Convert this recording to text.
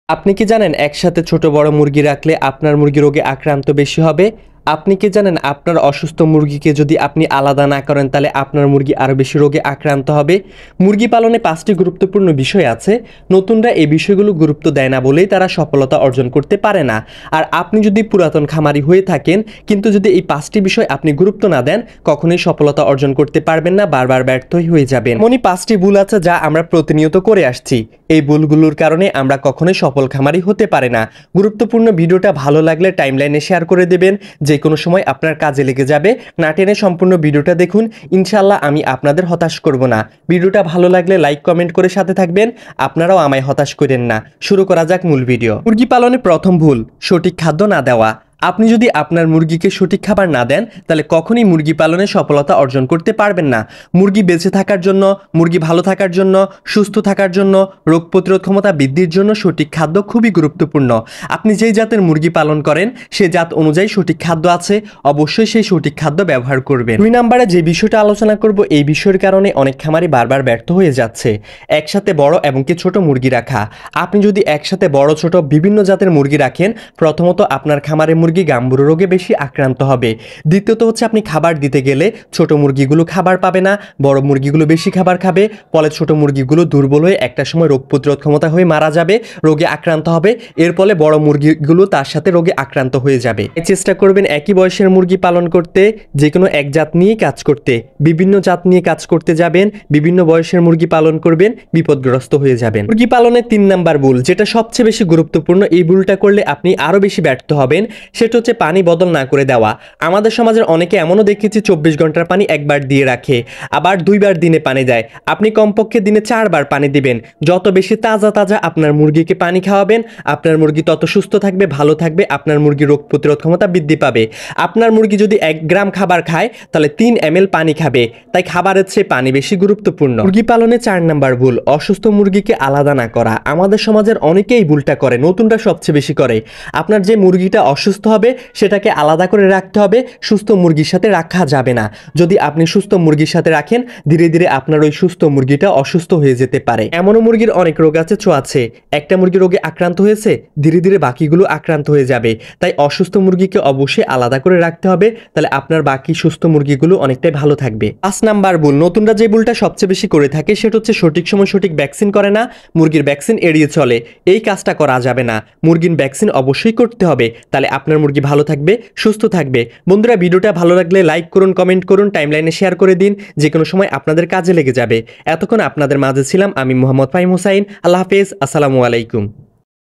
আপনি কি জানেন একসাথে ছোট বড় মুরগি রাখলে আপনার মুরগি রোগে আক্রান্ত বেশি হবে? আপনি কি জানেন আপনার অসুস্থ মুরগিকে যদি আপনি আলাদা না করেন তাহলে আপনার মুরগি আরও বেশি রোগে আক্রান্ত হবে? মুরগি পালনে ৫টি গুরুত্বপূর্ণ বিষয় আছে। নতুনরা এই বিষয়গুলো গুরুত্ব দেয় না বলেই তারা সফলতা অর্জন করতে পারে না। আর আপনি যদি পুরাতন খামারি হয়ে থাকেন কিন্তু যদি এই ৫টি বিষয় আপনি গুরুত্ব না দেন কখনোই সফলতা অর্জন করতে পারবেন না, বারবার ব্যর্থই হয়ে যাবেন। এমনই ৫টি ভুল আছে যা আমরা প্রতিনিয়ত করে আসছি। এই ভুলগুলোর কারণে আমরা কখনোই সফল খামারি হতে পারে না। গুরুত্বপূর্ণ ভিডিওটা ভালো লাগলে টাইমলাইনে শেয়ার করে দেবেন, যে কোনো সময় আপনার কাজে লেগে যাবে। না টেনে সম্পূর্ণ ভিডিওটা দেখুন, ইনশাল্লাহ আমি আপনাদের হতাশ করব না। ভিডিওটা ভালো লাগলে লাইক কমেন্ট করে সাথে থাকবেন, আপনারাও আমায় হতাশ করেন না। শুরু করা যাক মূল ভিডিও। মুরগি পালনে প্রথম ভুল, সঠিক খাদ্য না দেওয়া। আপনি যদি আপনার মুরগিকে সঠিক খাবার না দেন তাহলে কখনই মুরগি পালনে সফলতা অর্জন করতে পারবেন না। মুরগি বেঁচে থাকার জন্য, মুরগি ভালো থাকার জন্য, সুস্থ থাকার জন্য, রোগ প্রতিরোধ ক্ষমতা বৃদ্ধির জন্য সঠিক খাদ্য খুবই গুরুত্বপূর্ণ। আপনি যেই জাতের মুরগি পালন করেন সেই জাত অনুযায়ী সঠিক খাদ্য আছে, অবশ্যই সেই সঠিক খাদ্য ব্যবহার করবেন। ২ নম্বরে যে বিষয়টা আলোচনা করব, এই বিষয়ের কারণে অনেক খামারি বারবার ব্যর্থ হয়ে যাচ্ছে। একসাথে বড় এবং কি ছোট মুরগি রাখা। আপনি যদি একসাথে বড় ছোট বিভিন্ন জাতের মুরগি রাখেন, প্রথমত আপনার খামারে মুরগি গাম্বুরো রোগে বেশি আক্রান্ত হবে। দ্বিতীয়ত হচ্ছে আপনি খাবার দিতে গেলে ছোট মুরগিগুলো খাবার পাবে না, বড় মুরগিগুলো বেশি খাবার খাবে, ফলে ছোট মুরগিগুলো দুর্বল হয়ে একটা সময় রোগ প্রতিরোধ ক্ষমতা হয়ে মারা যাবে, রোগে আক্রান্ত হবে। এর ফলে বড় মুরগিগুলো তার সাথে রোগে আক্রান্ত হয়ে যাবে। চেষ্টা করবেন একই বয়সের মুরগি পালন করতে, যে কোনো এক জাত নিয়ে কাজ করতে। বিভিন্ন জাত নিয়ে কাজ করতে যাবেন, বিভিন্ন বয়সের মুরগি পালন করবেন, বিপদগ্রস্ত হয়ে যাবেন। মুরগি পালনের ৩ নাম্বার ভুল, যেটা সবচেয়ে বেশি গুরুত্বপূর্ণ, এই ভুলটা করলে আপনি আরো বেশি ব্যর্থ হবেন, সেটা হচ্ছে পানি বদল না করে দেওয়া। আমাদের সমাজের অনেকে এমনও দেখেছি ২৪ ঘন্টার পানি একবার দিয়ে রাখে, আবার ২ বার দিনে পানি দেয়। আপনি কমপক্ষে দিনে ৪ বার পানি দিবেন। যত বেশি তাজা তাজা আপনার মুরগিকে পানি খাওয়াবেন, আপনার মুরগি তত সুস্থ থাকবে, ভালো থাকবে, আপনার মুরগি রোগ প্রতিরোধ ক্ষমতা বৃদ্ধি পাবে। আপনার মুরগি যদি ১ গ্রাম খাবার খায় তাহলে ৩ ml পানি খাবে, তাই খাবারের চেয়ে পানি বেশি গুরুত্বপূর্ণ। মুরগি পালনে ৪ নাম্বার ভুল, অসুস্থ মুরগিকে আলাদা না করা। আমাদের সমাজের অনেকেই ভুলটা করে, নতুনরা সবচেয়ে বেশি করে। আপনার যে মুরগিটা অসুস্থ হবে সেটাকে আলাদা করে রাখতে হবে, সুস্থ মুরগির সাথে রাখা যাবে না। যদি আপনি সুস্থ মুরগির সাথে রাখেন, ধীরে ধীরে আপনার ওই সুস্থ মুরগিটা অসুস্থ হয়ে যেতে পারে। এমনও মুরগির অনেক রোগ আছে, ছোঁয়াচে। একটা মুরগি রোগে আক্রান্ত হয়েছে, ধীরে ধীরে বাকিগুলো আক্রান্ত হয়ে যাবে। তাই অসুস্থ মুরগিকে অবশ্যই আলাদা করে রাখতে হবে, তাহলে আপনার বাকি সুস্থ মুরগিগুলো অনেকটাই ভালো থাকবে। ৫ নাম্বার ভুল, নতুনরা যে ভুলটা সবচেয়ে বেশি করে থাকে সেটা হচ্ছে সঠিক সময় সঠিক ভ্যাকসিন করে না, মুরগির ভ্যাকসিন এড়িয়ে চলে। এই কাজটা করা যাবে না, মুরগির ভ্যাকসিন অবশ্যই করতে হবে, তাহলে আপনার মুরগি ভালো থাকবে, সুস্থ থাকবে। বন্ধুরা, ভিডিওটা ভালো লাগলে লাইক করুন, কমেন্ট করুন, টাইমলাইনে শেয়ার করে দিন, যে কোনো সময় আপনাদের কাজে লেগে যাবে। এতক্ষণ আপনাদের মাঝে ছিলাম আমি মোহাম্মদ ফাহিম হোসাইন। আল্লাহ হাফেজ, আসসালামু আলাইকুম।